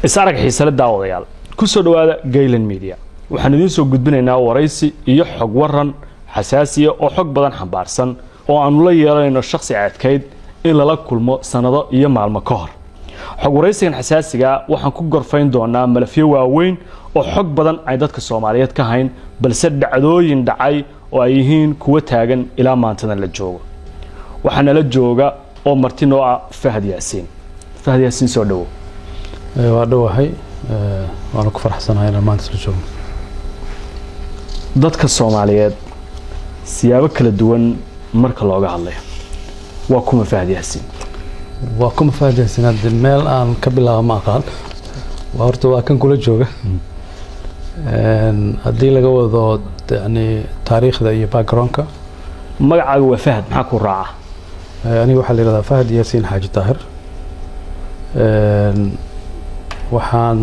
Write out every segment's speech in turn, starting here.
isarag xiisale daawadayaal ku soo dhawaada Gaylan Media waxaan idin soo gudbinaynaa waraysi iyo xog waran xasaasi ah oo xog badan xambaarsan oo aan la yeelanayno shakhsi adkeyd in lala kulmo sanado iyo maalmo ka hor xog waraysigan xasaasiga waxaan ku gorfayn doonaa malafyo waaweyn oo xog badan ay dadka Soomaaliyeed ka hayn balse dhacdooyin dhacay oo ay yihiin kuwa taagan ilaa maantana la joogo waxaana la jooga oo martino ah Fahad Yaasiin soo dhawo waa dhawahay waan ku faraxsanahay inaan maanta soo joogo dadka Soomaaliyeed siyaabo kala duwan marka looga hadlayo waa kuma Fahad Yaasiin hadda meel aan ka bilaabo ma aqaan waa horta waa kan kula jooga haddii laga wado yani taariikhda iyo backgroundka magacaaga waa Fahad maxaa ku raaca aniga waxaa la yiraahdaa Fahad Yaasiin Xaaji Daahir waxaan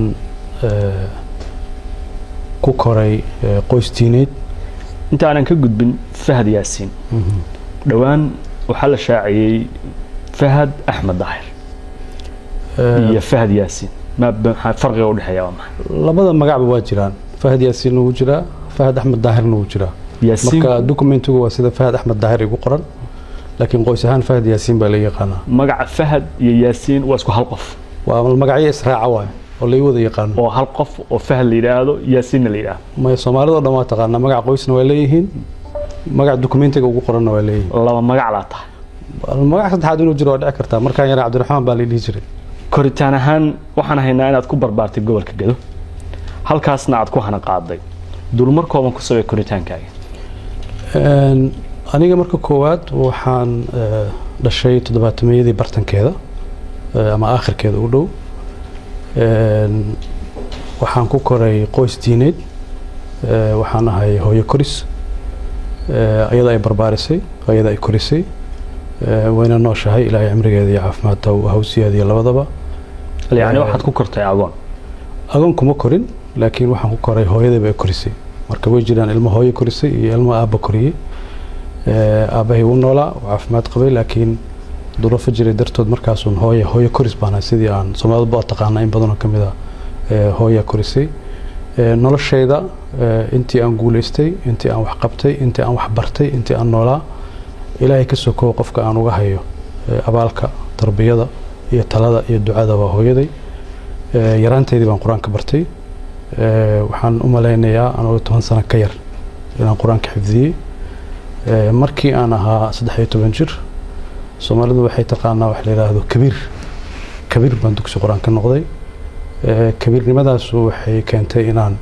ku koray qoys diineed inta aanan ka gudbin Fahad Yaasiin dhawaan waxa la shaaciyay Fahad Axmed Daahir iyo Fahad Yaasiin ma farqiga u dhaxeeya waa labada magacba waa jiraan Fahad Yaasiin uu jiraa Fahad Axmed Daahir uu jiraa marka documentigu waa sida Fahad Axmed Daahir ugu qoran laakiin qoys ahaan Fahad Yaasiin baa la yaqaanaa magaca Fahad iyo Yaasiin waa isku hal qof waa magacyo israaca waay oo la wada yaqaan oo hal qof oo Fahad la yiraahdo Yaasiin la yiraahdo ma Soomaalidu dhammaan taqaana magac qoysna way leeyihiin magac documentiga ugu qoran way leeyihiin laba magac la tahay magac saddexaad inuu jiro dhici kartaa markaan yar Cabdiraxmaan baa la dhihi jiray koritaan ahaan waxaan haynaa inaad ku barbaartay gobolka Gado halkaasna aad ku hana qaaday dulmar kooban ku soo koritaankaaga aniga marka koowaad waxaan dhashay 7-meeyadii bartankeeda ama aakhirkeeda u dhow waxaan ku koray qoys diineed waxaan ahay hooyo koris ayada ay barbaarisay ayada ay korisay wayna nooshahay ilaahay cimrigeeda iyo caafimaadka hawsiyeeda iyo labadaba yani waxaad ku kortay agoon kuma korin laakiin waxaan ku koray hooyadayba ay korisay marka way jiraan ilmo hooyo korisay iyo ilmo aabba koriyay aabahay uu noolaa caafimaad qabay laakiin duruufo jiray dartood markaasuun hooyo koris baan sidii aan Soomaalidu ba taqaana in badan oo kamid ah hooyo korisay noloshayda intii aan guuleystay intii aan wax qabtay intii aan wax bartay intii aan noolaa ilaahay ka soo koob qofka aan uga hayo abaalka tarbiyada iyo talada iyo ducada waa hooyaday yaraanteedii baan quraanka bartay waxaan u maleynayaa anoo 10 sano ka yar inaan quraanka xifdiyay markii aan ahaa 13 jir Soomaalidu waxay taqaanaa wax la yiraahdo kabiir baan dugsi quraan ka noqday kabiirnimadaas waxay keentay inaan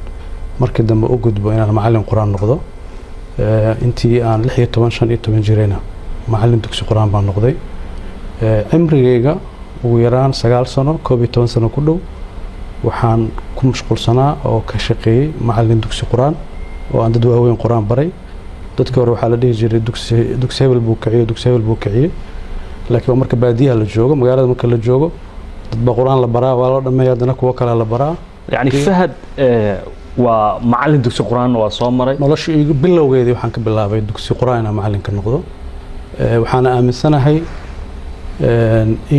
markii dambe u gudbo inaan macallin quraan noqdo intii aan 15 jirayna macallin dugsi quraan baan noqday cimrigayga ugu yaraan 9 sano 12 sano ku dhow waxaan ku mashquulsanaa oo ka shaqeeyay macallin dugsi quraan oo aan dad waaweyn quraan baray dadka hore waxaa la dhihi jiray dugsi hebel buu kiciyo laakiin marka baadiyaha la joogo magaalada marka la joogo dad ba quraan la baraa waa loo dhameeyaa dana kuwa kale la baraa yani Fahad waa macallin dugsi quraan waa soo maray noloshaygu bilowgeedii waxaan ka bilaabay dugsi quraan inaan macallin ka noqdo waxaan aaminsanahay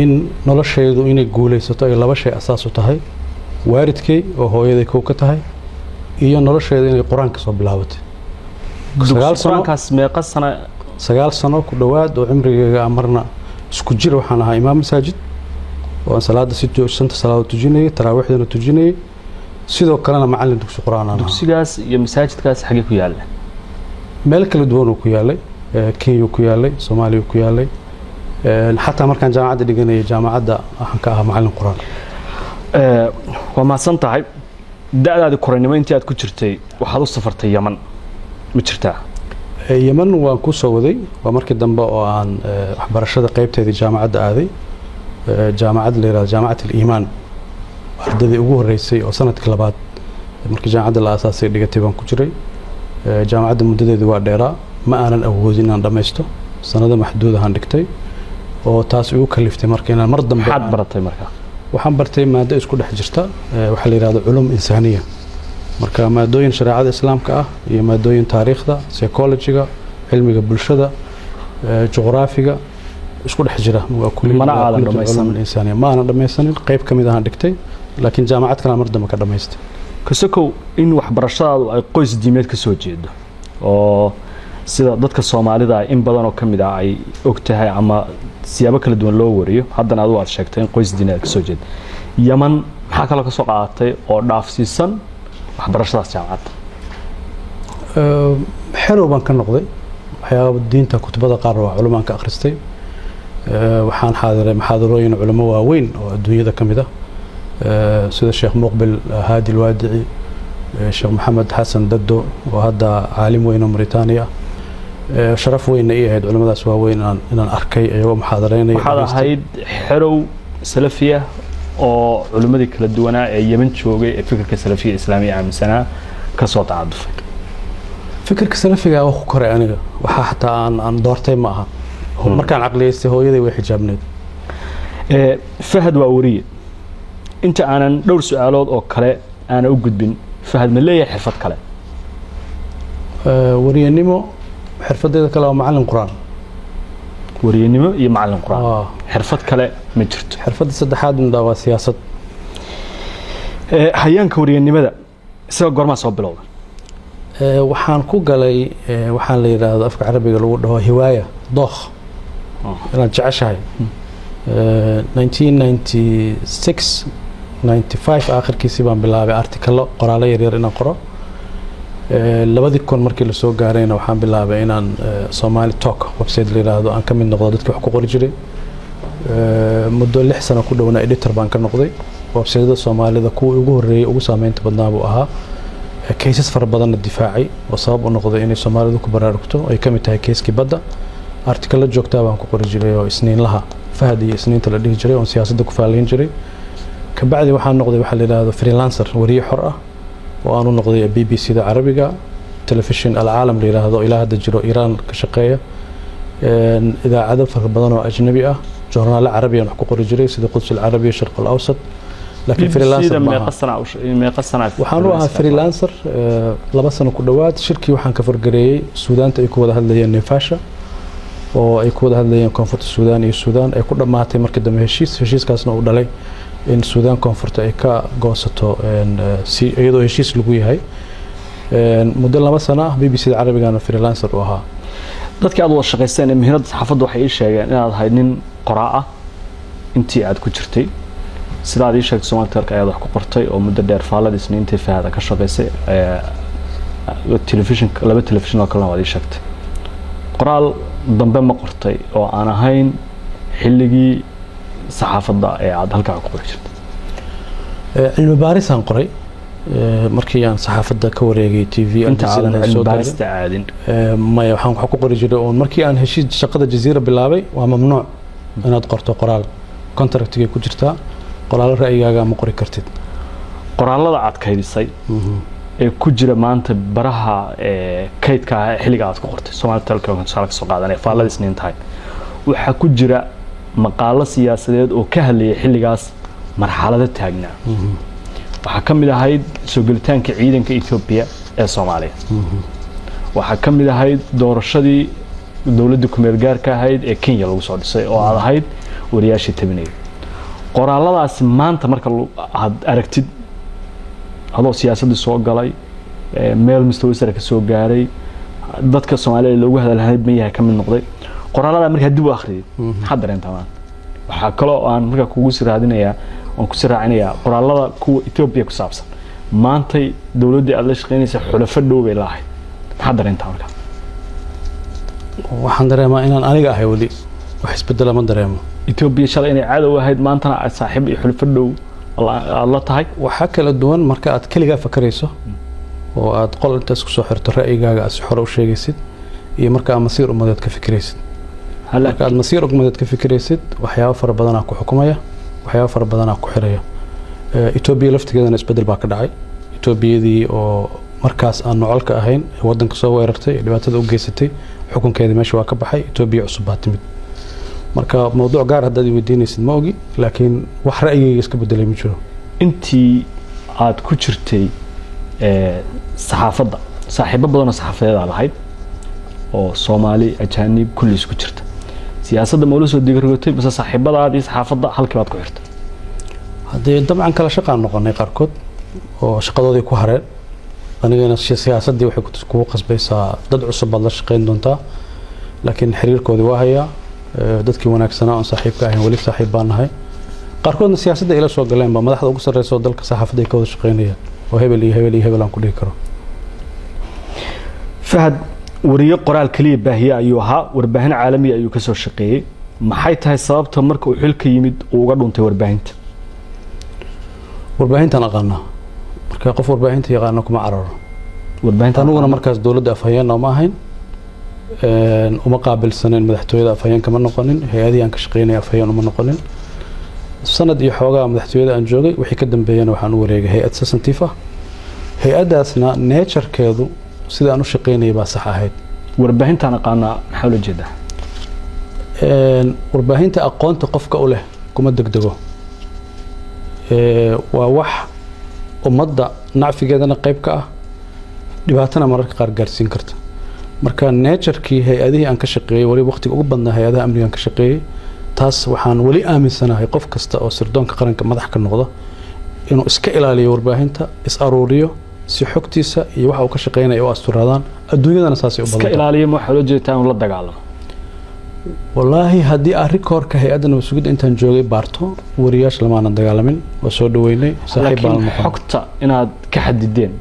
in noloshaydu inay guuleysato ay laba shay asaas u tahay waalidkay oo hooyaday kow ka tahay iyo noloshaydu inay quraan ka soo bilaabatay 9 sano ku dhawaad oo cimrigayga marna isku jir waxaan ahaa imaam masaajid oo salaada si joogto salaad tujinay taraawiixdana tujinay sidoo kalena macallin dugsi quraan ah dugsigaas iyo masaajidkaas xagee ku yaala meel kala duwan oo ku yaalay Kenya ku yaalay Soomaaliya ku yaalay xataa markaan jaamacadda dhiganay jaamacadda waxaan ka ahaa macallin quraan waa maasan tahay da'daada koranimo intii aad ku jirtay waxaad u safartay Yaman ma jirtaa Yaman waan ku soo waday waa markii dambe oo aan waxbarashada qaybteedii jaamacadda aaday jaamacad leeyahay jaamacad Iimaan ardadii ugu horeysay oo sanadkii labaad markii jaamacadda la aasaasay dhigatay baan ku jiray jaamacadda muddadeedu waa dheeraa ma aanan awoodin inaan dhameysto sanado maxduud ahaan dhigtay oo taas igu kaliftay markii inaan mar dambe maxaad baratay markaa waxaan bartay maado isku dhex jirta waxa la yiraahdo culum insaaniya marka maadooyin shariicada islaamka ah iyo maadooyin taariikhda psychology-ga cilmiga bulshada juqraafiga isku dhex jira waa kulli mana aadan dhameysan insaaniya ma aanan dhameysanin qayb kamid ah dhigtay laakiin jaamacad kale mar dambe ka dhamaystay. kasakow in waxbarashadaadu ay qoys diimeed ka soo jeedo oo sida dadka Soomaalida in badan oo kamid ah ay ogtahay ama siyaabo kala duwan loo wariyo haddana aad waad sheegtay in qoys diimeed ka soo jeedo Yaman maxaa kale ka soo qaadatay oo dhaafsiisan waxbarashadaas jaamacadda xerow baan ka noqday waxyaabo diinta kutubada qaar oo culumaan ka akhristay waxaan xaadiray muxaadarooyin culimo waaweyn oo adduunyada kamid ah sida Sheekh Muqbil Haadi Alwaadici Sheekh Maxamed Xasan Daddo oo hadda caalim weyn oo Mauritania sharaf weyn ay ahayd culimadaas waaweyn inaan arkay ayagoo muxaadareynaya waxaad ahayd xerow salafiya oo culimadii kala duwanaa ee Yemen joogay ee fikirka salafiga islaamiga aaminsanaa ka soo tacadufay fikirka salafiga waa ku koray aniga waxa xataa aan doortay ma aha markaan aqliyeystay hooyaday way xijaabneed Fahad waa wariye inta aanan dhowr su'aalood oo kale aan u gudbin Fahad ma leeyahay xirfad kale wariyanimo xirfadeeda kale waa macallin quraan wariyanimo iyo macallin quraan xirfad kale ma jirto xirfadda saddexaad waa siyaasad hayaanka wariyanimada isaga goorma soo bilowday waxaan ku galay waxaan la yiraahdo afka carabiga lagu dhaho hiwaaya dookh inaan jeceshahay 1996 95 aakhirkiisii baan bilaabay artikalo qoraalo yaryar inaan qoro 2000 markii la soo gaarayna waxaan bilaabay inaan Somali Talk website la yiraahdo aan ka mid noqdo dadka wax ku qori jiray muddo 6 sano ku dhawna editor baan ka noqday website-da Soomaalida kuwa ugu horeeyay ugu saameynta badnaa buu ahaa cases fara badan difaacay oo sabab u noqday inay Soomaalidu ku baraarugto ay ka mid tahay case-kii badda artikalo joogta baan ku qori jiray oo isniinlaha Fahad iyo isniinta la dhihi jiray oo siyaasadda ku faalayn jiray ka bacdi waxaan noqday waxa la yiraahdo freelancer wariye xor ah oo aan u noqday BBC-da Carabiga television al-caalam la yiraahdo ilaa hadda jiro Iran ka shaqeeya idaacado fara badan oo ajnabi ah joornaal carabi aan wax ku qori jiray sida Quds al-Arabi Sharq al-Awsat laakiin freelancer ma waxaan u ahaa freelancer 2 sano ku dhawaad shirkii waxaan ka fargareeyay Suudaanta ay ku wada hadlayeen Neefasha oo ay ku wada hadlayeen koonfurta Suudaan iyo Suudaan ay ku dhamaatay markii dambe heshiiskaasna uu dhalay in Suudaan koonfurta ay ka goosato si iyadoo heshiis lagu yahay muddo 2 sano BBC-da Carabigana freelancer u ahaa dadkii aad wada shaqaysteen ee mihnada saxaafadda waxay sheegeen inaad ahayd nin qoraa ah intii aad ku jirtay sida aad sheegtay Soomaaliyeed ayaad wax ku qortay oo muddo dheer faalada isniintii Fahad ka shaqaysay television laba television oo kale waad sheegtay qoraal dambe ma qortay oo aan ahayn xilligii saxaafadda ee aad halkaa ku qori jirtay cilmi baaris aan qoray markii aan saxaafadda ka wareegay TV inta aan cilmi baarista aadin ma waxaan wax ku qori jiray oo markii aan heshiis shaqada Jazeera bilaabay waa mamnuuc inaad qorto qoraal contractiga ku jirta qoraal ra'yigaaga ma qori kartid qoraalada aad kaydisay ee ku jira maanta baraha kaydka xilliga aad ku qortay Soomaaliya Telecom soo soo qaadanay faalada isniin tahay waxa ku jira maqaalo siyaasadeed oo ka hadlayay xilligaas marxalada taagnaa waxa kamid ahayd soo galitaanka ciidanka Ethiopia ee Soomaaliya waxa kamid ahayd doorashadii dawladda ku meel gaarka ahayd ee Kenya lagu soo dhisay oo aad ahayd wariyaashii tabinay qoraaladaas maanta marka aad aragtid adoo siyaasadda soo galay meel mustawa sare ka soo gaaray dadka Soomaaliyeed loogu hadalhay ma yahay kamid noqday qoraalada marka dib u akhriyay waxa dareentaa waxa kale oo aan marka kugu siraadinayaa oo ku siraacinayaa qoraalada kuwa Ethiopia ku saabsan maantay dawladda aad la shaqeynaysa xulafo dhow bay lahayd waxa dareentaa marka waxaan dareemaa inaan aniga ahay wali wax isbedel ma dareemo Ethiopia shalay inay cadow ahayd maantana ay saaxiib iyo xulafo dhow la tahay waxa kala duwan marka aad kaliya fakarayso oo aad qol intaas ku soo xirto ra'yigaaga as xor u sheegaysid iyo marka aad masiir umadeed ka fikiraysid halka aad masiir umadeed ka fikiraysid waxyaabo fara badan ku xukumaya waxyaabo fara badan ku xiraya Ethiopia laftigeedana isbedel baa ka dhacay Ethiopiyadii oo markaas aan nocolka ahayn wadanka soo weerartay dhibaatada u geysatay xukunkeeda meesha waa ka baxay Ethiopia cusub baa timid marka mowduuc gaar hadda weydiinaysid ma ogi laakiin wax ra'yigayga iska bedelay ma jiro intii aad ku jirtay saxaafadda saaxiibo badan oo saxaafadeed lahayd oo Soomaali ajaanib kulli isku jirta siyaasadda ma la soo digargotay bas saaxiibadaadii saxaafadda halkii baad ku xirtay haddii dabcan kala shaqaan noqonay qaarkood oo shaqadoodii ku hareen anigana siyaasadii waxay kugu qasbaysaa dad cusub baad la shaqayn doontaa laakiin xiriirkoodii waa hayaa dadkii wanaagsanaa oon saaxiibka ahayn weli saaxiib baan nahay qaarkoodna siyaasadda ila soo galeen ba madaxda ugu sarreysa oo dalka saxaafadda ay ka wada shaqaynayaan oo hebel iyo hebel iyo hebel aan ku dhihi karo fahad wariye qoraal kaliya baahiye ayuu ahaa warbaahin caalami ayuu ka soo shaqeeyey maxay tahay sababta marka uu xilka yimid uu uga dhuntay warbaahintan aqaana marka qof warbaahinta yaqaana kuma cararo anuguna markaas dowladda afhayeenna uma ahayn uma qaabilsaneyn madaxtooyada afhayeen kama noqonin hay-adihii aan ka shaqeynaya afhayeen uma noqonin sanad iyo xoogaa madaxtooyada aan joogay wixii ka dambeeyana waxaan u wareegay hay-ad sasantiif ah hay-addaasna neejarkeedu sida aan u shaqeynayay baa sax ahayd warbaahintaan aqaanaa maxaa ula jeedaa warbaahinta aqoonta qofka u leh kuma degdego waa wax ummadda nacfigeedana qayb ka ah dhibaatana mararka qaar gaarsiin karta marka neejarkii hay-adihii aan ka shaqeeyey weli waqtiga ugu badnaa hay-adaha amniga aan ka shaqeeyey taas waxaan weli aaminsanahay qof kasta oo sirdoonka qaranka madax ka noqda inuu iska ilaaliyo warbaahinta is aruuriyo si xogtiisa iyo waxa uu ka shaqeynaya u asturaadaan adduunyadana saasay u badan iska ilaaliyo ma waxaa loo jeedaa inuu la dagaalamo wallaahi haddii aan rikoorka hay-adda nabad sugidda intaan joogay baarto wariyaasha lamaanan dagaalamin waa soo dhaweynay saaxiib baan laakiin xogta inaad ka xadideen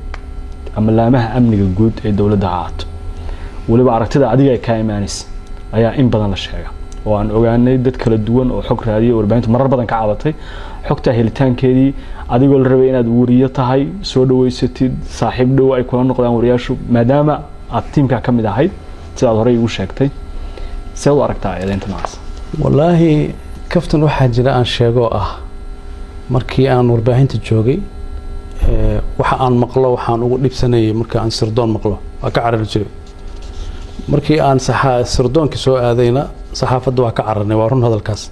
ama laamaha amniga guud ee dowladda ha ahaato weliba aragtida adiga ay kaa imaanaysa ayaa in badan la sheega oo aan ogaanay dad kala duwan oo xog raadiya warbaahintu marar badan ka cabatay xogta helitaankeedii adigoo la rabay inaad wariyo tahay soo dhaweysatid saaxiib dhow ay kula noqdaan wariyaashu maadaama aad tiimkaa ka mid ahayd sidaad horey igu sheegtay seed u aragtaa eedaynta noocaas wallaahi kaftan waxaa jira aan sheego ah markii aan warbaahinta joogay waxa aan maqlo waxaan ugu dhibsanayay marka aan sirdoon maqlo waa ka carari jiray markii aan sirdoonka soo aadayna saxaafadda waa ka cararnay waa run hadalkaas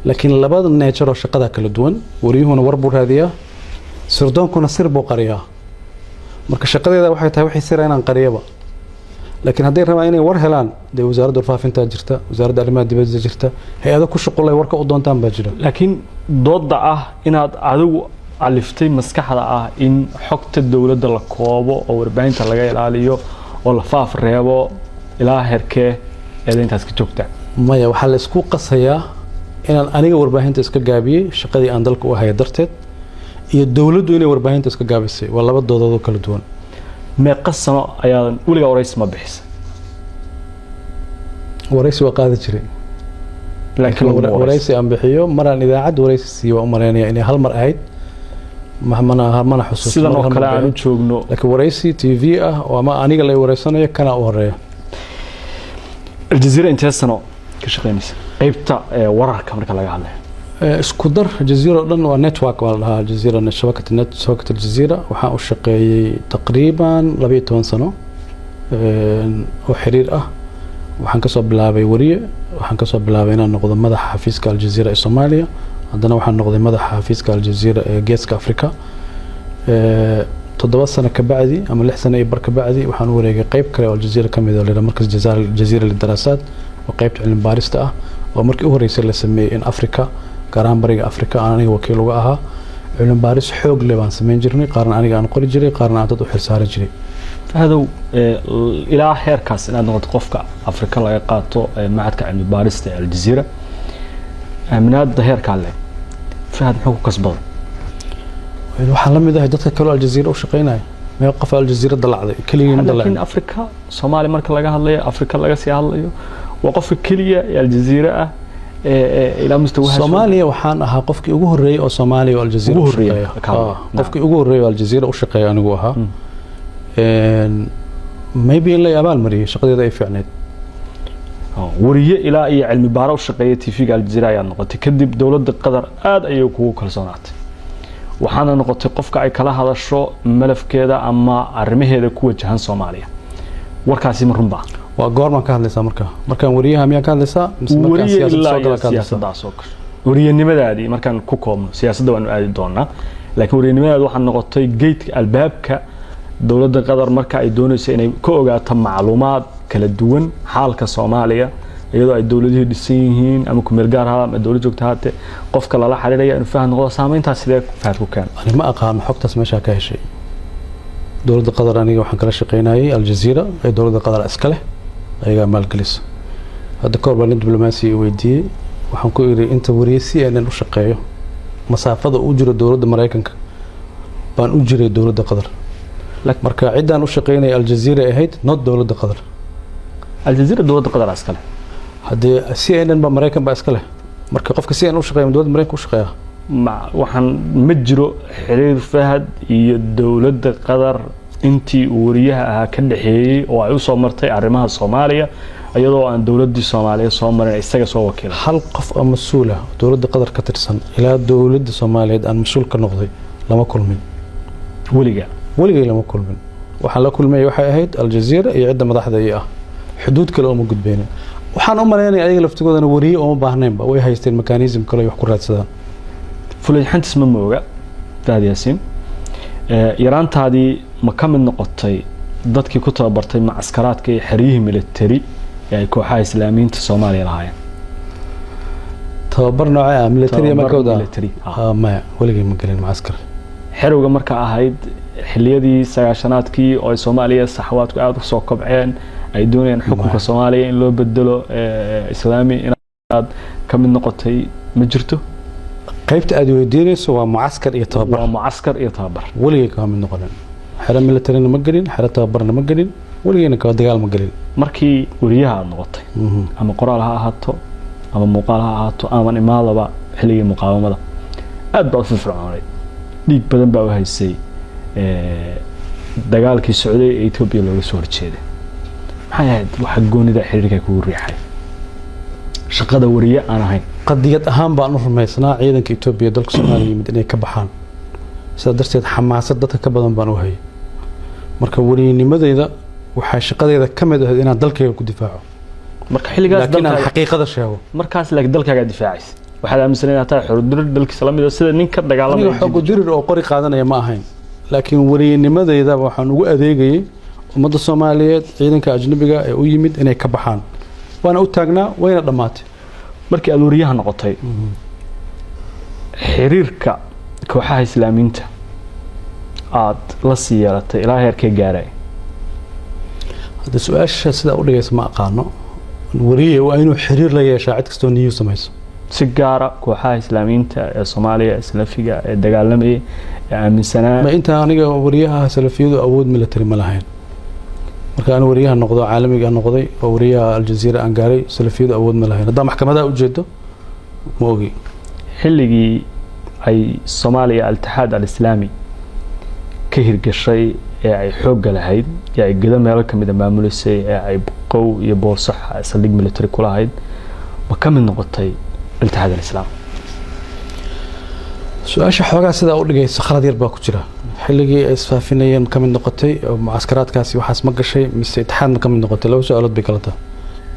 laakiin labada neejar oo shaqada kala duwan wariyuhuna war buu raadiyaa sirdoonkuna sir buu qariyaa marka shaqadeeda waxay tahay wixii sir inaan qariyaba laakiin hadday rabaan inay war helaan dee wasaaradda warfaafinta jirta wasaaradda arrimaha dibadda jirta hay-ado ku shaqulay warka u doontaan baa jira laakiin doodda ah inaad adigu aliftay maskaxda ah in xogta dowladda la koobo oo warbaahinta laga ilaaliyo oo la faaf reebo ilaa herkee eedayntaas ka joogta maya waxaa la isku qasayaa inaan aniga warbaahinta iska gaabiyey shaqadii aan dalka u haya darteed iyo dowladdu inay warbaahinta iska gaabisay waa laba doodoodoo kala duwan meeqa sano ayaadan weligaa waraysi ma bixisa waraysi waa qaadi jiray laakiin waraysi aan bixiyo maraan idaacad waraysi siiyo waa u maleynaya inay hal mar ahayd mana xusuusto sidan oo kale aan u joogno laakiin waraysi TV ah oo ama aniga la wareysanayo kana u horeeya الجزيرة انت سنة كشغلينيس قيبتا ورارك marka laga hadlayo isku dar jazeera dhan waa network walaha jazeera shabakada jazeera waxaan u shaqeeyay taqriiban 12 sano oo xiriir ah waxaan ka soo bilaabay wariye waxaan ka soo bilaabay inaan noqdo madaxa xafiiska aljazeera ee Soomaaliya haddana waxaan noqday madaxa xafiiska aljazeera ee geeska Afrika 7 sano ka bacdi ama 6 sano iyo bar ka bacdi waxaan u wareegay qayb kale oo aljazeera kamid ah markas jazeera lidaraasad oo qaybta cilmi baarista ah oo markii u horeysay la sameeyay in Afrika gaaraan bariga Afrika aan aniga wakiil uga ahaa cilmi baaris xoog leh baan sameyn jirnay qaarna aniga aan qori jiray qaarna aan dad u xilsaaran jiray هذا إلى heerkaas inaad noqoto qofka Afrika laga qaato macadka cilmi baarista ee aljazeera aaminaad heerka leh fahad muxuu kasbaday waxaan la mid ahay dadka kale aljazeera u shaqeynaya meel qof aljazeera dalacday kaliya dalacday laakiin Afrika Soomaali marka laga hadlayo Afrika laga sii hadlayo waa qofka kaliya ee aljazeera ah ila mustawaha Soomaaliya waxaan ahaa qofkii ugu horeeyay oo Soomaaliya oo aljazeera u shaqeeya qofkii ugu horeeyay oo aljazeera u shaqeeya anigu ahaa maybe in la abaal mariyay shaqadeeda ay fiicneed wariye ilaa iyo cilmi baaro u shaqeeyay TV-ga aljazeera ayaa noqotay kadib dawladda Qatar aad ayay kugu kalsoonaatay waxaana noqotay qofka ay kala hadasho malafkeeda ama arrimaheeda ku wajahan Soomaaliya warkaasi ma runba waa goorma ka hadlaysaa markaan wariyaha miyaa ka hadlaysaa mise markaan siyaasadda soo gasho wariyanimadaadii markaan ku koobno siyaasadda waan aadi doonaa laakiin wariyanimadaadu waxaa noqotay geedka albaabka dawladda Qatar marka ay doonayso inay ka ogaato macluumaad kala duwan xaalka Soomaaliya iyadoo ay dawladihii dhisan yihiin ama ku meel gaar ah ama dawlad joogta haate qofka lala xiriiraya inuu faham noqdo saameyntaas sidee fahad ku keen ani ma aqaan xogtaas meesha ka heshay dawladda Qatar aniga waxaan kala shaqeynayay Al Jazeera ay dawladda Qatar iska leh ayaga maalgelisa hadda ka hor baan diblomaasi weydiiyay waxaan ku iri inta wariysi aan u shaqeeyo masaafada u jiro dawladda Mareykanka baan u jiray dawladda Qatar marka cidaan u shaqeynay Al Jazeera ahayd not dawladda Qatar Al Jazeera dawladda Qatar iska leh hadii CNN ba Mareykan ba iska leh marka qofka CNN u shaqeeyo dawladda Mareykanka u shaqeeya waxaan ma jiro xiriir fahad iyo dawladda Qatar intii wariyaha ahaa ka dhaxeeyay oo ay u soo martay arrimaha Soomaaliya iyadoo aan dawladda Soomaaliya soo marin isaga soo wakiilay hal qof oo mas'uul ah dawladda Qatar ka tirsan ilaa dawladda Soomaaliyeed aan mas'uul ka noqday lama kulmin waliga lama kulmin waxaan la kulmay waxay ahayd Al Jazeera iyo cidda madaxda ah xuduud kale oo ma gudbeenin waxaan u maleynay ayaga laftigoodana wariye oo baahneenba way haysteen mechanism kale wax ku raadsadaan fulay xantis ma mooga Fahad Yaasiin yaraantaadii ma ka mid noqotay dadkii ku tababartay macskaraadka iyo xeriyihii military ee ay kooxaha islaamiyiinta Soomaaliya lahaayeen tababar nooca ah military ma ka wada ma waliga ma galin macskar xerowga marka ahayd xilliyadii 90aadkii oo ay Soomaaliya saxawaadku aad u soo kobceen ay doonayeen xukunka Soomaaliya in loo bedelo islaami inaad ka mid noqotay ma jirto qaybta aad weydiinayso waa mucaskar iyo tababar waliga ka mid noqon xero military ma galin xero tababarna ma galin waligeena ka dagaal ma galin markii wariyaha aad noqotay ama qoraal ha ahaato ama muuqaal ha ahaato ama imaadaba xilligii muqaawamada aad baa u firfircoonay dhiig badan baa u haysay dagaalkii socday ee Itoobiya looga soo horjeeday maxay ahayd waxa goonida xiriirka ku riixay shaqada wariye aan ahayn qadiyad ahaan baan u rumaysnaa ciidanka Itoobiya dalka Soomaaliya mid inay ka baxaan sida darteed xamaasad dadka ka badan baan u hayay marka wariynimadeeda waxa shaqadeeda kamid ah inaan dalkayga ku difaaco marka xilligaas dalka xaqiiqada sheego markaas laakiin dalkaaga difaacis waxaad aaminsanaynahay taa xuruudir dalkiisa lamid ah sida nin ka dagaalamay xoog dirir oo qori qaadanaya ma ahayn laakiin wariynimadeeda waxaan ugu adeegayay ummadda Soomaaliyeed ciidanka ajnabiga ee u yimid inay ka baxaan waana u taagnaa wayna dhamaatay markii aad wariyaha noqotay xiriirka kooxaha islaamiyiinta aad la siyaaratay ilaa heerkee gaaray hada su'aasha sida u dhigaysa ma aqaano wariye waa inuu xiriir la yeeshaa cid kastoo niyo samayso si gaara kooxaha islaamiyiinta ee Soomaaliya Salafiga ee dagaalamay ee aaminsanaa ma inta aniga wariyaha Salafiyadu awood military ma lahayn marka aan wariyaha noqdo caalamiga noqday oo wariyaha Al Jazeera aan gaaray Salafiyadu awood ma lahayn hadda maxkamadaha u jeedo ma ogi xilligii ay Soomaaliya Al-Ittixaad Al-Islaami ka hirgashay ee ay xoog lahayd ee ay gada meel kamid ah maamulisay ee ay qow iyo boorsax saldhig military ku lahayd ma ka mid noqotay Al-Ittixaad Al-Islaami su'aasha xoogaa sida u dhigayso khalad yar baa ku jira xilligii ay isfaafinayeen ka mid noqotay oo mucaaskaraadkaasi waxaas ma gashay mise Ittixaad ma ka mid noqotay laba su'aalood bay kala tahay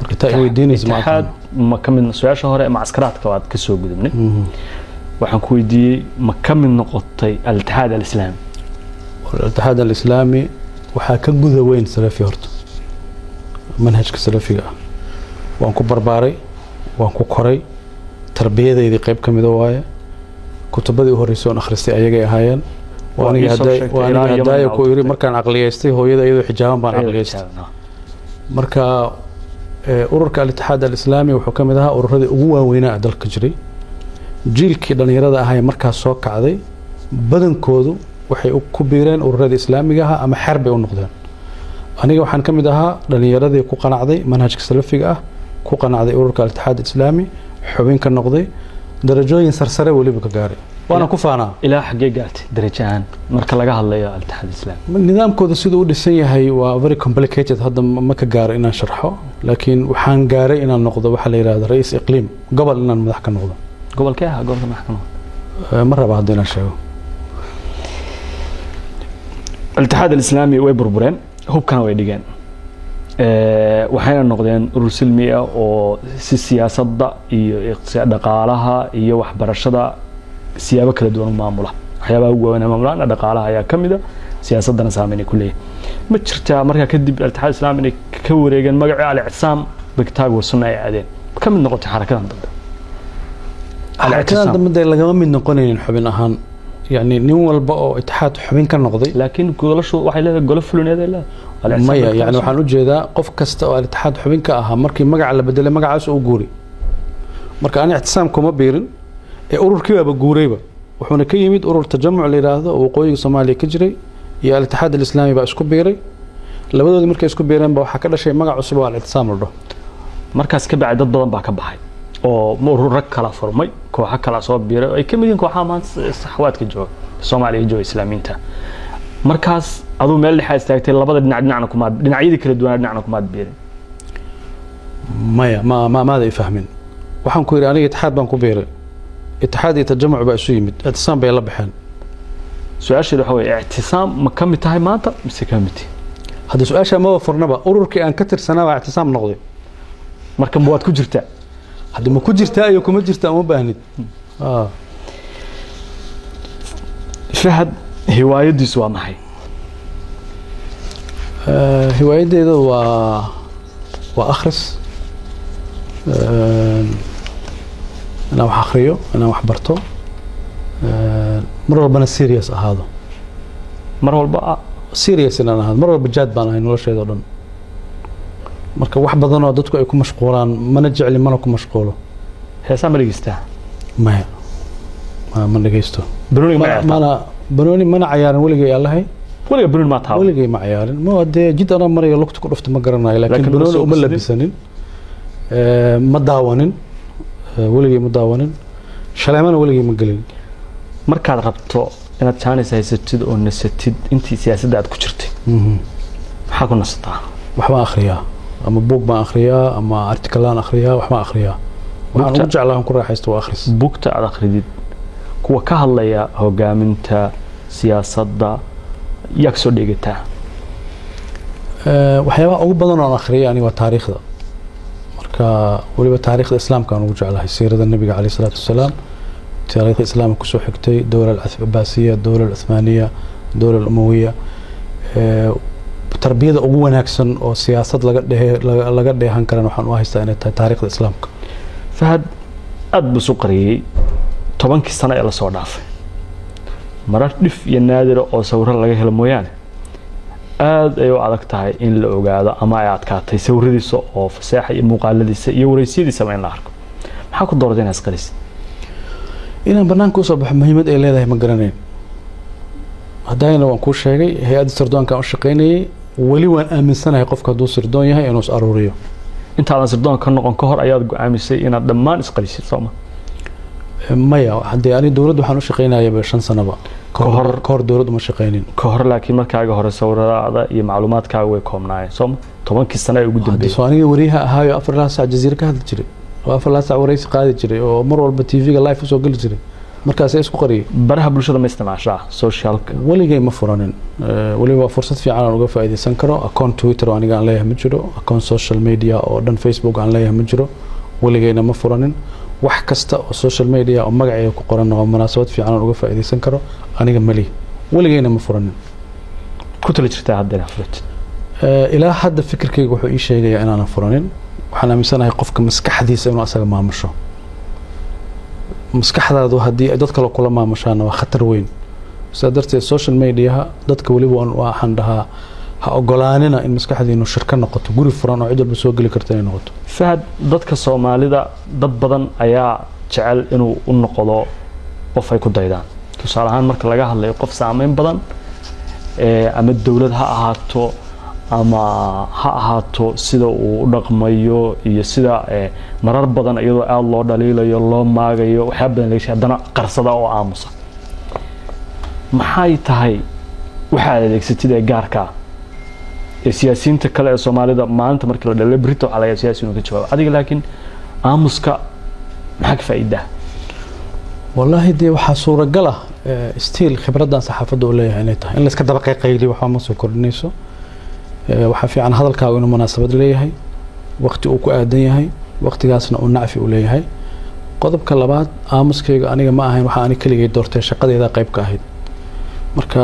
marka taa ay weydiinayso Ittixaad ma ka mid su'aasha hore mucaaskaraadka waad ka soo gudubnay waxaan ku weydiiyay ma ka mid noqotay Al-Ittixaad Al-Islaami Al-Ittixaad Al-Islaami waxa ka guda weyn Salafi horta manhajka Salafiga waan ku barbaaray waan ku koray tarbiyadeedii qayb kamid ah waaye kutubadii horeysay oo akhristay ayagay ahaayeen waana hadday ku yiri markaan aqliyeystay hooyada iyadoo xijaaban baan aqliyeystay marka ururka Al-Ittixaad Al-Islaami wuxuu kamid ahaa ururadii ugu waaweynaa dalka jiray jiilkii dhalinyarada ahaa markaas soo kacday badankoodu waxay ku biireen ururada islaamiga ah ama xarb ay u noqdeen aniga waxaan kamid ahaa dhalinyaradii ku qanacday manhajka Salafiga ah ku qanacday ururka Al-Ittixaad Al-Islaami xubin ka noqday darajooyin sarsare waliba ka gaaray وانا كفانا الى حقيقات درجان marka laga hadlayo al-Ittixaad Islaami nidaamkooda sidoo u dhisan yahay waa very complicated hadda ma ka gaar inaan sharxo laakiin waxaan gaaray inaan noqdo waxa la yiraahdo ra'iis iqliim gobol inaan madax ka noqdo gobolkee ah gobolka madax ka noqdo ma raba hadda inaan sheego al-Ittixaad Islaami way burbureen hubkana way dhigeen waxayna noqdeen urur silmi ah oo si siyaasadda iyo iqtisaad dhaqaalaha iyo waxbarashada siyaabo kala duwan maamula waxyaabaha ugu weyn maamulana dhaqaalaha ayaa kamid ah siyaasadana saameyn ku leeyahay ma jirtaa marka kadib al-Ittixaad Islaami ka wareegan magaca al-Icsaam bigtaagu sunna ay aadeen ka mid noqotay xarakadan dambe xarakadan dambe lagama mid noqonaynin xubin ahaan yani nin walba oo itixaad xubin ka noqday laakiin golashu waxay leedahay golo fulineed ay leedahay maya yani waxaan u jeedaa qof kasta oo itixaad xubin ka ahaa markii magaca la bedelay magacaas uu guuri marka aan ictisaam kuma biirin ee ururkii baaba guurayba wuxuuna ka yimid urur tajamuc la yiraahdo oo waqooyiga Soomaaliya ka jiray iyo al-Ittixaad al-Islaami baa isku biiray labadoodii markay isku biireen baa waxa ka dhashay magac cusub oo al-Ictisaam la dhaho markaas ka bacay dad badan baa ka baxay oo urur rag kala furmay kooxo kala soo biiray ay ka mid yihiin kooxaha maanta saxawaadka jooga Soomaaliya jooga Islaamiinta markaas aduu meel dhexe istaagtay labada dhinacna kuma dhinacyadii kala duwan dhinacna kuma biirin maya ma ay fahmin waxaan ku yiri aniga itixaad baan ku biiray itixaad iyo tajamuc baa isu yimid ictisaam bay la baxeen su'aasheedu waxa weeye ictisaam ma ka mid tahay maanta mise ka mid hadda su'aasha ma furnaba ururkii aan ka tirsanaa baa ictisaam noqday marka ma waad ku jirtaa hadda ma ku jirtaa iyo kuma jirtaa uma baahnid Fahad hiwaayadiisu waa maxay hiwaayadeedu waa akhris أنا وحخريو أنا وحبرتو مرة ربنا سيريس هذا مرة والبقى سيريس إن أنا هذا مرة بجد بنا هاي نور شيء ضرن مركب واحد بدنا ضدكم يكون مشغولان ما نرجع لي ما نكون مشغوله هي سامر يسته ما هي ما نجيسته بروني ما أنا بروني ما أنا عيار ولا جاي الله هي ولا بروني ما تعرف ولا جاي مع عيار ما أدي جد أنا مرة يلقط كل رفت ما قرنا لكن بروني أملا بسنين ما داونين weligay ma daawanin shaleemana weligay ma gelin markaad rabto inaad chance haysatid oo nasatid intii siyaasadda aad ku jirtay maxaa ku nasataa wax baan akhriyaa ama buug baan akhriyaa ama article aan akhriyaa wax baan akhriyaa waxaan ugu jeclahay ku raaxaysto waa akhris buugta aad akhridid kuwa ka hadlaya hogaaminta siyaasadda yaa soo dhigataa waxyaabaha ugu badan oo aan akhriyaa aniga waa taariikhda ولي بتاريخ الإسلام كانوا وجعلها سيرة النبي عليه الصلاة والسلام تاريخ الإسلام كسو حكتي الدولة العباسية الدولة العثمانية الدولة الأموية تربية أقوى ناكسن أو سياسة لقد هنكرن وحن واهستان تاريخ الإسلام فهد أدب سكري طبعا كيستنا إلى صعداف مرات دف ينادر أو صورة لقاه المويان aad ay u adag tahay in la ogaado ama ay adkaatay sawiradiisa oo fasaaxa iyo muuqaaladiisa iyo wareysidiisa in la arko maxaa ku dooratay inaad qalis inaan banaanka u soo baxo muhiimad ay leedahay ma garaneyn hadayna waan ku sheegay hay'adda sirdoonka aan u shaqeynayay wali waan aaminsanahay qofka hadduu sirdoon yahay inuu is aruuriyo intaadan sirdoon ka noqon ka hor ayaad go'aamisay inaad dhammaan isqalisid sooma maya haddii ani dawladda waxaan u shaqeynayay 5 sanaba kahor dawladdu ma shaqeynin kahor laakiin markaaga hore sawirada iyo macluumaadkaaga way koobnaayeen sooma 10 sano ay ugu dambeeyay soo aniga wariyaha ahaayo 4 saac jaziira ka hadli jiray oo 4 saac wareysi qaadi jiray oo mar walba TV-ga live soo gali jiray markaas ay isku qariyay baraha bulshada ma isticmaashaa socialka waligay ma furanin waliba fursad fiican aan uga faa'iideysan karo account Twitter oo aniga aan leeyahay ma jiro account social media oo dhan Facebook aan leeyahay ma jiro waligayna ma furanin wax kasta oo social media oo magacayga ku qoran oo munaasabad fiican aan uga faa'iideysan karo aniga mali waligayna ma furanin ku tala jirtaa haddana furat ilaa hadda fikirkayga wuxuu ii sheegayaa inaan furanin waxaan aaminsanahay qofka maskaxdiisa inuu asaga maamusho maskaxdaadu haddii dad kale kula maamushaan waa khatar weyn sidaa darteed social media dadka waliba waxaan dhahaa ha ogolaanina in maskaxdiinu shirka noqoto guri furan oo cid walba soo gali karta inay noqoto Fahad dadka Soomaalida dad badan ayaa jecel inuu u noqdo qof ay ku daydaan tusaale ahaan marka laga hadlayo qof saameyn badan ama dawlad ha ahaato ama ha ahaato sida uu u dhaqmayo iyo sida marar badan iyadoo aad loo dhaliilayo loo maagayo waxa badan laga sheegay qarsada oo aamusa maxay tahay waxa adeegsatid ee gaarka siyaasiyiinta kale ee Soomaalida maanta markii la dhalay Brito calaya siyaasiyiin ka jawaab adiga laakiin aamuska maxaa ka faa'iido wallahi dee waxa suuragal ah stiil khibradan saxaafadda oo leeyahay inay tahay in la iska daba qayqayli waxa ma soo kordhinayso waxa fiican hadalkaagu inuu munaasabad leeyahay waqti uu ku aadan yahay waqtigaasna uu nacfi u leeyahay qodobka labaad aamuskayga aniga ma ahayn waxa aan kaligay doortay shaqadeeda qayb ka ahayd marka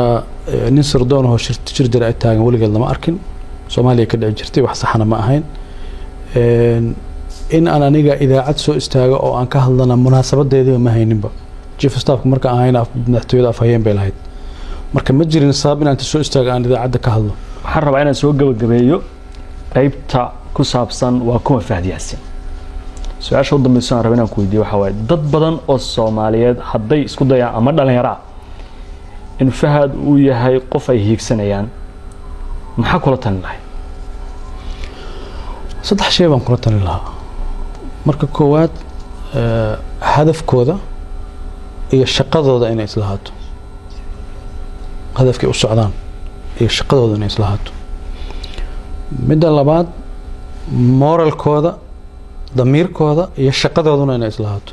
nin sirdoon oo shir jir ay taagan waligeed lama arkin Soomaaliya ka dhici jirtay wax saxana ma ahayn in aan aniga idaacad soo istaago oo aan ka hadlana munaasabadeediiba ma hayninba chief staffka marka aan hayna madaxtooyada afhayeen bay lahayd marka ma jirin sabab inaan soo istaago aan idaacadda ka hadlo waxaan rabaa inaan soo gabagabeeyo qaybta ku saabsan waa kuma Fahad Yaasin su-aasha u dambaysa aan rabaa inaan ku weydiiyo waxa waaye dad badan oo Soomaaliyeed hadday isku dayaan ama dhalinyaro in Fahad uu yahay qof ay hiigsanayaan maxaa kula talin lahayd saddex shay baan kula talin lahaa marka koowaad hadafkooda iyo shaqadooda inay isla haato hadafkay u socdaan iyo shaqadooda inay isla haato midda labaad moralkooda damiirkooda iyo shaqadooduna inay isla haato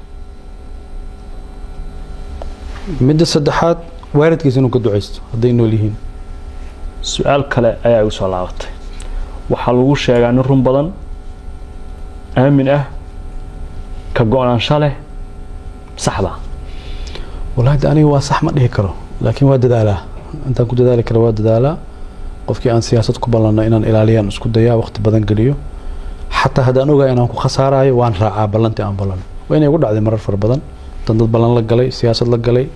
midda saddexaad waalidkiisa inuu ka duceysto hadday nool yihiin su-aal kale ayaa igu soo laabatay waxaa lagu sheegaa nin run badan aamin ah ka go-naansho leh saxda walahi aniga waa sax ma dhihi karo laakiin waa dadaalaa intaan ku dadaali karo waa dadaalaa qofkii aan siyaasad ku ballanno inaan ilaaliyaan isku dayaa waqti badan geliyo xataa haddaan ogaa inaan ku khasaarayo waan raacaa ballantii aan ballan waa inay ugu dhacday marar fara badan dad ballan la galay siyaasad la galay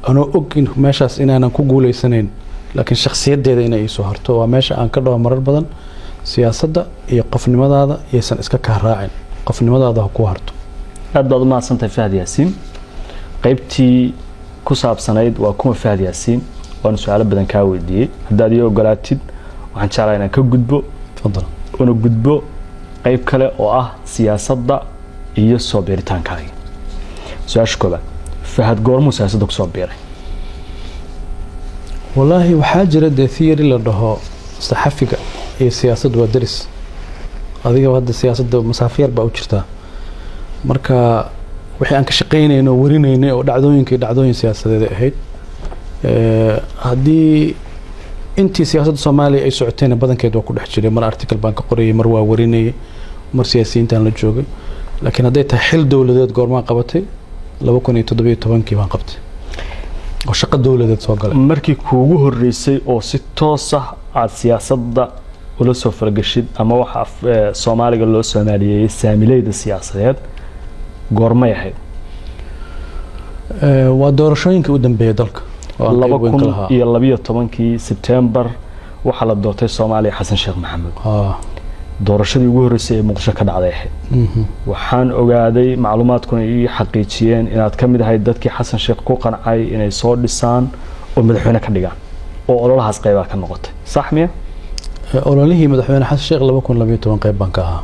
anoo og in meeshaas inaanan ku guuleysanayn laakiin shakhsiyaddeeda inay iisoo harto waa meesha aan ka dhaho marar badan siyaasadda iyo qofnimadaada yaysan iska kaa raacin qofnimadaada ha ku harto aad baad u mahadsantahay Fahad Yaasin qaybtii ku saabsanayd waa kuma Fahad Yaasin waan su'aalo badan ka weydiiyay haddaad ii ogolaatid waxaan jeclahay inaan ka gudbo fadlan una gudbo qayb kale oo ah siyaasadda iyo soo biiritaankaaga su-aasha koobaad Fahad goormuu siyaasadda ku soo biiray والله وحاجة ده ثيري لده صحفيك هي سياسة ودرس هذه هذا السياسة ده مسافير بأوجرتها مركا وحي أنك شقينا إنه ورينا إنه ودعوين كدعوين سياسة ده هيد هذه أنتي سياسة الصومالي أي ساعتين بدن كده وكل حاجة مر أرتكل بنك قرية مروا وريني مر سياسيين تان للجوج لكن هذا تحل دولة ذات قرما قبتي لو كوني تدبي تبان كيف قبتي oo shaqo dawladeed soo galay markii kuugu horeysay oo si toos ah aad siyaasadda ula soo fargashid ama waxa Soomaaliga loo Soomaaliyeeyay saamilayda siyaasadeed goormay ahayd waa doorashooyinka u dambeeyay dalka 2012 September waxa la doortay Soomaaliya Xasan Sheekh Maxamed doorashadii ugu horeysay ee Muqdisho ka dhacday waxaan ogaaday macluumaadkuna ay xaqiijiyeen inaad ka mid ahayd dadkii Xasan Sheekh ku qancay inay soo dhisaan oo madaxweyne ka dhigaan oo ololahaas qayb ka noqotay sax miya ololihii madaxweyne Xasan Sheekh 2012 qayb baan ka ahaa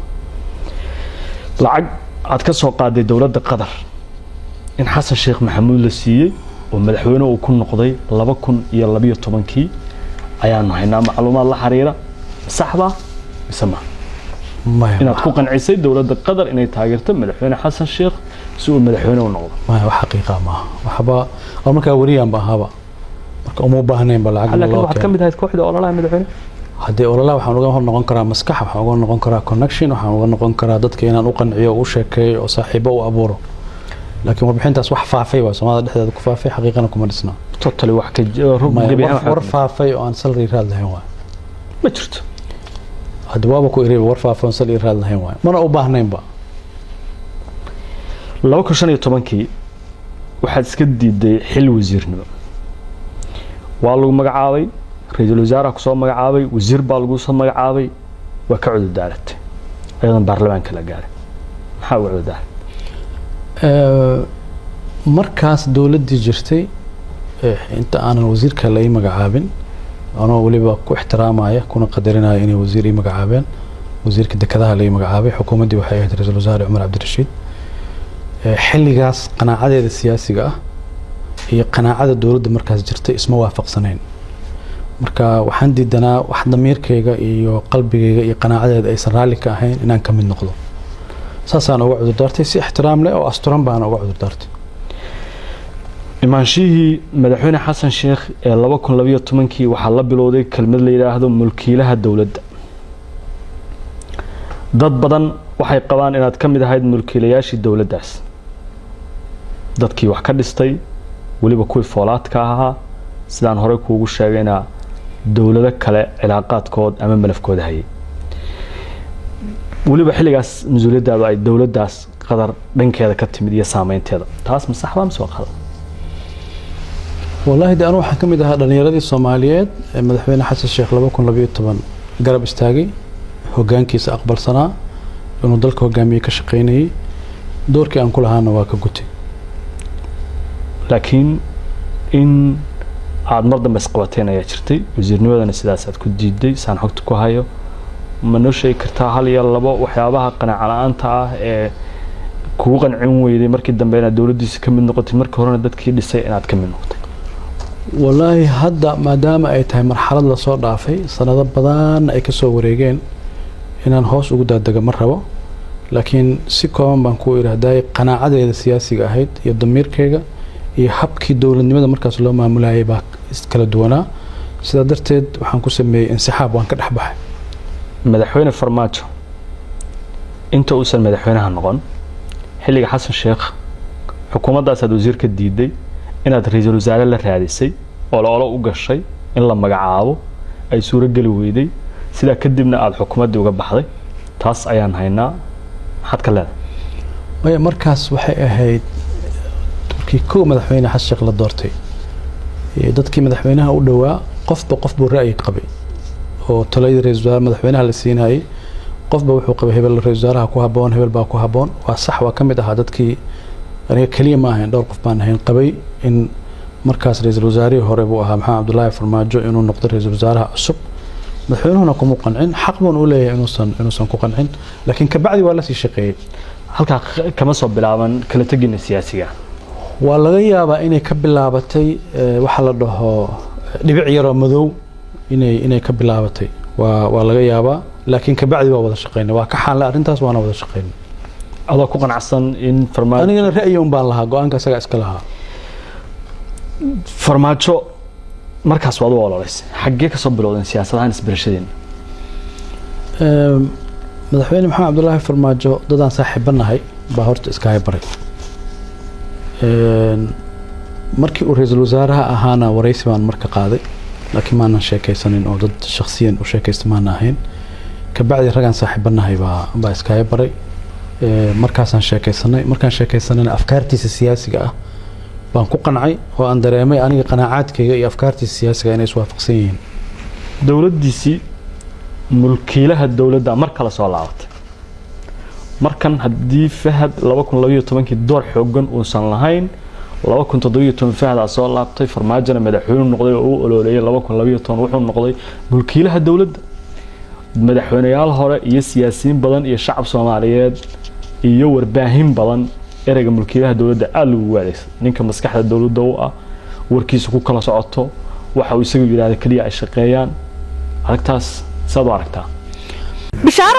lacag aad ka soo qaaday dawladda Qatar in Xasan Sheekh Maxamuud la siiyay oo madaxweyne uu ku noqday 2012 ayaan haynaa macluumaad la xiriira saxba bisma inaad ku qancisay dawladda Qatar inay taageerto madaxweyne Xasan Sheekh si uu madaxweyne u noqdo ma wax xaqiiqa ma waxba oo marka wariyaan baahaba marka uma baahneen ba lacag laakiin waxa kamid ahayd kooxda ololaha madaxweyne hadii ololaha waxaan uga noqon karaa maskax waxaan uga noqon karaa connection waxaan uga noqon karaa dadka inaan u qanciyo oo u sheekeeyo oo saaxiibo u abuuro laakiin warbixintaas wax faafay waa Soomaalida dhexdeeda ku faafay xaqiiqana kuma dhisna totally wax ka war faafay oo aan salary raad lahayn waa ma jirto هذا وابا كو إريب ورفع فنسل إيراد لهين واي ما أنا أباهنين با لو كشان يطبنكي واحد سكدي دي حل وزيرنا والله مقعاوي رئيس الوزراء كسو مقعاوي وزير بالغو سو مقعاوي وكعود الدارت أيضا برلمان كلا قال محاول الدار مركز دولة دي جرتي انت أنا الوزير كلا أي مقعابين أنا وليبا كو احترامايا كنا قدرنا إني وزيري مقعابين وزير كده كذا لي مقعابي حكومة دي وحياة رئيس الوزراء عمر عبد الرشيد حلقاس قناعة السياسية هي قناعة الدولة مركز جرتي اسمه وافق سنين مركا waxaan diidanaa wax damiirkayga iyo qalbigayga iyo qanaacadeyda ay saraalli ka ahayn inaan ka mid noqdo saasaan uga cudur daartay si ixtiraam leh oo asturan baan uga cudur daartay imaanshihii madaxweyne Xasan Sheekh ee 2012 waxa la bilowday kelmad la yiraahdo mulkiilaha dawladda dad badan waxay qabaan inaad ka mid ahayd mulkiilayaashii dawladdaas dadkii wax ka dhistay waliba kuwii foolaadka ahaa sidaan hore kuugu sheegayna dawlado kale cilaaqaadkood ama malafkooda hayay waliba xilligaas masuuliyadaadu ay dawladdaas qadar dhankeeda ka timid iyo saameynteeda taas ma sax baa soo qada والله ده أنا واحد كم ده دنياردي الصوماليات مدحونا حسن الشيخ لبا كون لبيو طبعا قرب استاجي هو جان كيس أقبل سنة إنه ضلك هو جامي كشقيني دور كي أنقول هانا واقع قتي لكن إن عاد مرضى مسقوتين يا شرتي وزير نوادنا السياسات كنت جدي سان حكت كوهايو منو شيء كرتها هل يلا بق وحيابها قناع على أنت كوغن عموي مركز دنبين الدولة دي كم نقطة مركز هنا دت كي لسه أنا كم نقطة والله هذا ما دام أي تهم مرحلة لصار ضعفي سنة بدان أي كسو وريجين إن الهوس وجود الدجا مرة لكن سكون بنكو إرهداي قناعة السياسي جاهد يضمير كيجا يحبك دولة لماذا مركز الله ما ملاعي باك كلا دونا سدرتد وحنكو سمي انسحاب وانكر حبه مدحوين فرماجو انت اوسن مدحوينها نقون xilliga xasan sheekh xukuumaddaas aad wasiirka diiday inaad ra'iisul wasaare la raadisay oo la u gashay in la magacaabo ay suura gali weyday sida kadibna aad xukuumadda uga baxday taas ayaan haynaa xad ka leedahay markaas waxay ahayd turkii koo madaxweyne xasan sheekh la doortay dadkii madaxweynaha u dhawaa qof buu ra'yi qabay oo talada ra'iisul wasaare madaxweynaha la siinayay qofba wuxuu qabay hebel ra'iisul wasaaraha ku haboon hebel baa ku haboon waa sax waa kamid ah dadkii aniga kaliya ma ahayn dhowr qof baan ahayn qabay in markaas ra'iisul wasaarihii hore buu ahaa maxamed cabdullaahi farmaajo inuu noqdo ra'iisul wasaaraha cusub madaxweynuhuna kuma qancin xaq buu u leeyahay inuusan ku qancin laakiin ka bacdi waa la sii shaqeeyay halka kama soo bilaaban kala tagina siyaasiga waa laga yaabaa inay ka bilaabatay waxa la dhaho dhibic yar oo madow inay ka bilaabatay waa laga yaabaa laakiin ka bacdi waa wada shaqeynay waa ka xal arintaas waana wada shaqeynay adoo ku qanacsan in farmaajo anigana ra'yi un baan lahaa go'aanka isaga iska lahaa farmaajo markaas waad u ololaysay xaggee ka soo bilowdeen siyaasadahan isbarashadeena madaxweyne maxamed cabdullaahi farmaajo dadaan saaxiibanahay baa horta iska haybaray markii uu ra'iisul wasaaraha ahaana waraysi baan marka qaaday laakiin maanan sheekaysanin oo dad shakhsiyan u sheekaysta maanan ahayn kabacdi ragaan saaxiibanahay baa iska haybaray markaasaan sheekaysanay markaan sheekaysanayna afkaartiisa siyaasiga ah baan ku qancay oo aan dareemay aniga qanaacaadkayga iyo afkaartiisa siyaasiga inay iswaafaqsan yihiin dawladdiisii mulkiilaha dawladda mar kale soo laabatay markan haddii fahad 2012 door xoogan uusan lahayn 2017 fahad soo laabtay farmaajana madaxweyne noqday oo uu ololeeyay 2012 wuxuu noqday mulkiilaha dawladda madaxweynayaal hore iyo siyaasiyiin badan iyo shacab Soomaaliyeed iyo warbaahin badan erayga mulkiilaha dawladda aad loogu wareysay ninka maskaxda dawladda oo ah warkiisa ku kala socoto waxa uu isagu yiraahdo kaliya ay shaqeeyaan aragtaas saad u aragtaa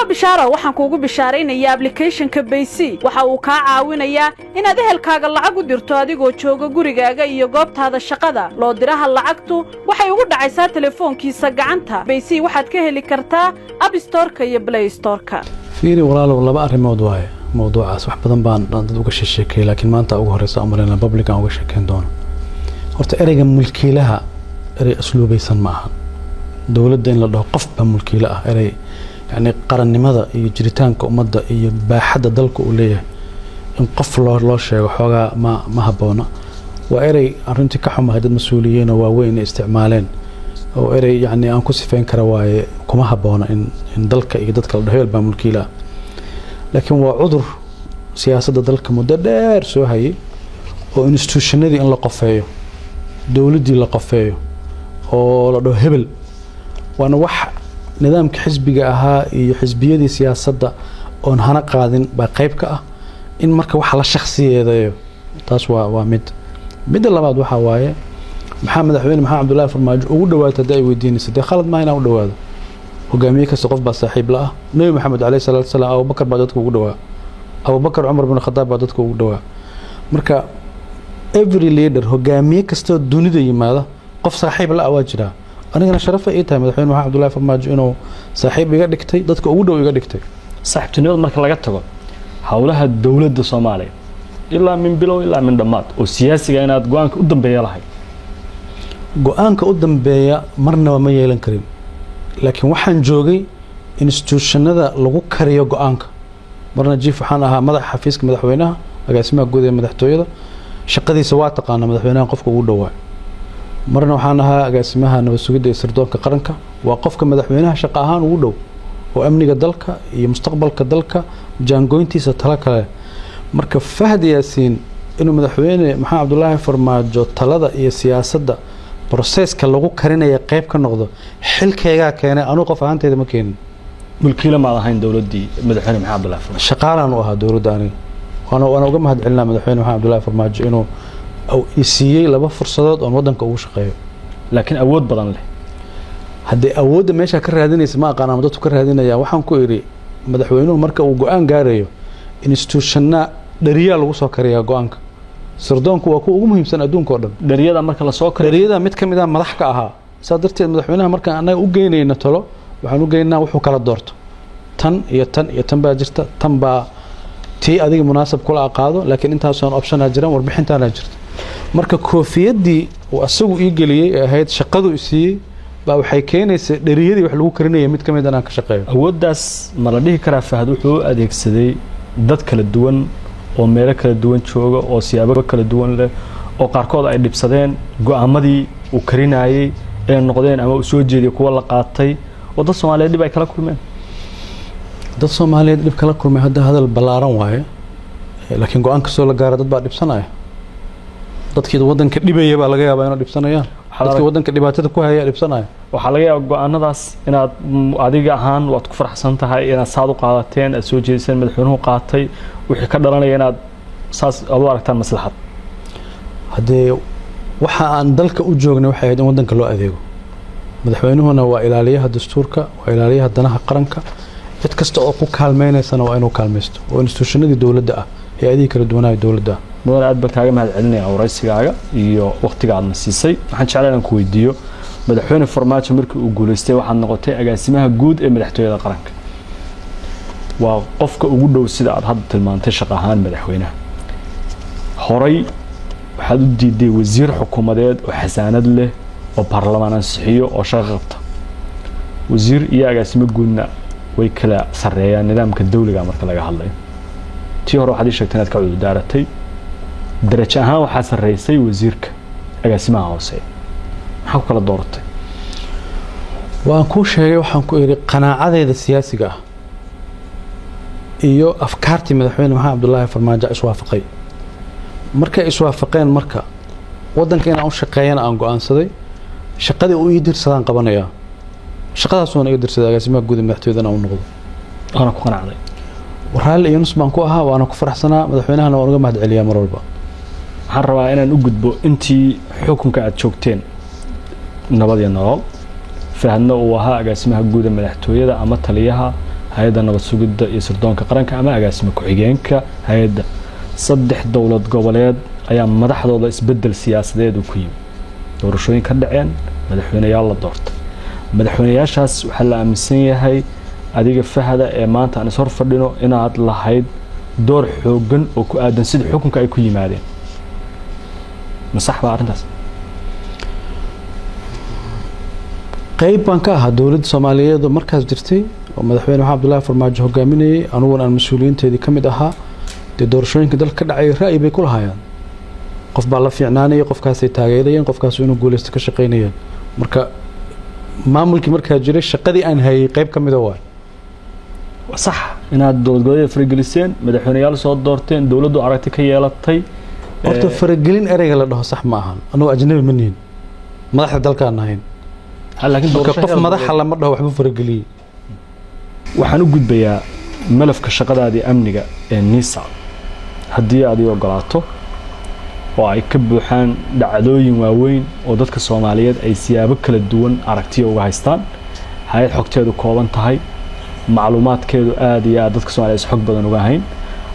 bishaaro waxaan kuugu bishaaraynayaa application-ka Baysi waxa uu ka caawinayaa inaad ehelkaaga lacag u dirto adigoo jooga gurigaaga iyo goobtaada shaqada loo diraha lacagtu waxay ugu dhacaysaa telefoonkiisa gacanta Baysi waxaad ka heli kartaa App Store-ka iyo Play Store-ka fiiri walaalow laba arrimood waaye mowduucaas wax badan baan dad uga sheekay laakiin maanta ugu horeysa amarina public aan uga sheekeyn doono horta erayga mulkiilaha eray asluubaysan ma aha dawladda in la dhaho qof baa mulkiila ah eray يعني قرن نمذا يجريتانك أمضى يباحد دلك وليه إن قفل الله شيء وحاجة ما هبونا وإري أرنتي كحوم هذا المسؤولين ووين استعمالين أو إري يعني أنكسي فين كرواي كما هبونا إن دلك يقدرك الدهيل بملكيلا لكن هو عذر سياسة دلك مددر سو هاي وإنستوشنالي إن لقفيه دولدي لقفيه أو لو هبل وأنا وح nidaamka xisbiga ahaa iyo xisbiyadii siyaasadda oon hana qaadin baa qayb ka ah in marka waxa la shakhsiyeedayo taas waa mid labaad waxa waaye madaxweyne maxamed cabdullaahi farmaajo ugu dhawaatay haday weydiinaysa dee khalad ma inaan u dhawaado hogaamiye kasta qof baa saaxiib la ah nabi maxamed calayhi salaatu wasalaam abubakar baa dadka ugu dhawaa abubakar cumar bin khadaab baa dadka ugu dhawaa marka every leader hogaamiye kasta dunida yimaada qof saaxiib la ah waa jiraa أنا شرفت إيه تام الحين محمد عبد الله فرماج إنه صاحب يقدر كتير ضدك أوده يقدر كتير صاحب تنيود مركز لقيته حولها الدولة الصومالية إلا من بلو إلا من دمات والسياسي كائنات جوانك قدام بيا لهاي جوانك قدام بيا مرنا وما يلين كريم لكن وحن جوجي institutionada lagu kariyo go'aanka marna jiif waxaan ahaa madaxa xafiiska madaxweynaha agaasimaha guud ee madaxtooyada shaqadiisa waa taqaana madaxweynaha qofka ugu dhawaa marna waxaan ahaa agaasimaha nabad sugidda ee sirdoonka qaranka waa qofka madaxweynaha shaqo ahaan ugu dhow oo amniga dalka iyo mustaqbalka dalka jaangoyntiisa tala kale marka Fahad Yaasiin inuu madaxweyne maxamed cabdullaahi farmaajo talada iyo siyaasadda processka lagu karinaya qayb ka noqdo xilkayga keenay anu qof ahaanteeda ma keenin mulkiila ma ahayn dawladii madaxweyne maxamed cabdullaahi farmaajo shaqaalan u ahaa dawladda aniga waana uga mahadcelinaa madaxweyne maxamed cabdullaahi farmaajo inuu siiyay laba fursadood oo wadanka ugu shaqeeyo laakiin awood badan leh haddii awoodda meesha ka raadinaysa ma aqaan ama dadku ka raadinaya waxaan ku iri madaxweynuhu marka uu go'aan gaarayo institutionna dhariyaa lagu soo kariyaa go'aanka sirdoonku waa kuwa ugu muhiimsan adduunka oo dhan dhariyada marka la soo kariyo dhariyada mid ka mid ah madax ka ahaa saa darteed madaxweynaha markaan annaga u geynayna talo waxaan u geynaynaa wuxuu kala doorto tan iyo tan baa jirta tan baa tii adiga munaasab kula aqaado laakiin intaasoo optionaa jiran warbixintaana jirta marka koofiyadii uu asagu ii geliyay ee ahayd shaqadu i siiyey baa waxay keenaysaa dhariyadii wax lagu karinaya mid ka mid aan ka shaqeeyo awooddaas ma la dhihi karaa Fahad wuxuu u adeegsaday dad kala duwan oo meelo kala duwan jooga oo siyaabo kala duwan leh oo qaarkood ay dhibsadeen go'aamadii uu karinayay ee noqdeen ama uu soo jeediyay kuwa la qaatay oo dad Soomaaliyeed dib ay kala kulmeen dad Soomaaliyeed dib kala kulmay hadal balaaran waaye laakiin go'aanka soo la gaaro dad baa dhibsanaya dadkii wadanka dhibaya baa laga yaabaa inay dhibsanayaan dadkii wadanka dhibaatada ku haya dhibsanaya waxaa laga yaabaa go'aanadaas inaad adiga ahaan waad ku faraxsan tahay inaad saad u qaadateen aad soo jeediseen madaxweynuhu qaatay wixii ka dhalanaya inaad saas aad u aragtaan maslaxad haddee waxa aan dalka u joognay waxay ahayd in wadanka loo adeego madaxweynuhuna waa ilaaliyaha dastuurka waa ilaaliyaha danaha qaranka cid kasta oo ku kaalmeynaysana waa inuu kaalmaysto oo institutionadii dawladda ah ee adiga kala duwanaayo dawladda mudan aad baan kaaga mahadcelinayaa waraysigaaga iyo waqtiga aad na siisay waxaan jeclaan inaan ku weydiiyo madaxweyne farmaajo markii uu guuleystay waxaad noqotay agaasimaha guud ee madaxtooyada qaranka waa qofka ugu dhow sida aad hadda tilmaantay shaqo ahaan madaxweynaha horay waxaad u diiday wasiir xukuumadeed oo xasaanad leh oo baarlamaan ansixiyo oo shaqo qabta wasiir iyo agaasimo guudna way kala sareeyaan nidaamka dawliga marka laga hadlayo tii hore waxaad sheegtay inaad ka cudur daaratay darajo ahaan waxaa sareysay wasiirka agaasimaha hoose maxaa ku kala dooratay waan ku sheegay waxaan ku iri qanaacadeeda siyaasiga ah iyo afkaartii madaxweyne maxamed cabdullaahi farmaajo iswaafaqay markay iswaafaqeen marka wadanka inaan u shaqeeyana aan go'aansaday shaqadii uu ii dirsadaan qabanayaa shaqadaas waan iga dirsaday agaasimaha guud ee madaxtooyada uu noqdo ana ku qanacday waraali iyo nus baan ku ahaa waana ku faraxsanaa madaxweynahana waan uga mahadceliyaa mar walba waxaan rabaa inaan u gudbo intii xukunka aad joogteen nabad iyo nolol Fahadna uu ahaa agaasimaha guud ee madaxtooyada ama taliyaha hay'adda nabad sugidda iyo sirdoonka qaranka ama agaasima ku-xigeenka hay'adda saddex dawlad goboleed ayaa madaxdooda isbedel siyaasadeed ku yimid doorashooyin ka dhaceen madaxweynayaal la doortay madaxweynayaashaas waxa la aaminsan yahay adiga Fahada ee maanta aan is hor fadhino inaad lahayd door xoogan oo ku aadan sida xukunka ay ku yimaadeen masax baa arintaas qayb baan ka ahaa dawladda Soomaaliyeed oo markaas jirtay oo madaxweyne maxamed cabdullaahi farmaajo hogaaminayay aniguna aan mas'uuliyiinteedii ka mid ahaa doorashooyinka dalka ka dhacay ra'yi bay ku lahaayeen qof baa la fiicnaanayay qofkaasay taageerayeen qofkaas inuu guuleysto ka shaqeynayeen marka maamulkii markaa jiray shaqadii aan hayay qayb ka mid ah waa صح inaad dowladda farageliseen madaxweynayaal soo doorteen dawladdu aragti ka yeelatay horta faragelin ereyga la dhaho sax ma ahan anoo ajnabi ma nihin madaxda dalka aan ahayn laakiin qof madaxa lama dhaho waxba farageliyay waxaan u gudbayaa malafka shaqadaadii amniga ee NISA haddii aad ii ogolaato oo ay ka buuxaan dhacdooyin waaweyn oo dadka Soomaaliyeed ay siyaabo kala duwan aragtiyo uga haystaan hay'ad xogteedu kooban tahay macluumaadkeedu aad iyo aad dadka Soomaaliyeed xog badan uga hayn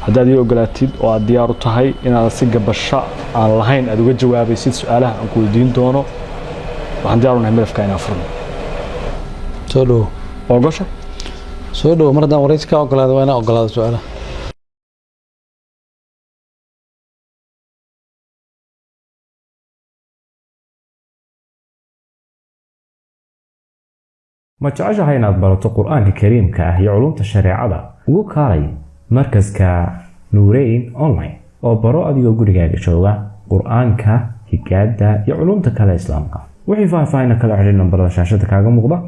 haddaad ii ogolaatid oo aad diyaar u tahay inaad si gabasho aan lahayn aad uga jawaabaysid su'aalaha aan ku weydiin doono waxaan diyaar u nahay malafka inaan furno soo dhow ogosha soo dhow mar haddaan waraysi ka ogolaado waa inaan ogolaado su'aalaha ma jeceshahay inaad barato qur-aanka kariimka ah iyo culumta shareecada ugu kaalay markaska nuureyn online oo baro adigoo gurigaaga jooga qur-aanka higaada iyo culumta kale islaamka wixii faahfaahin kala xiriir nambarada shaashada kaaga muuqda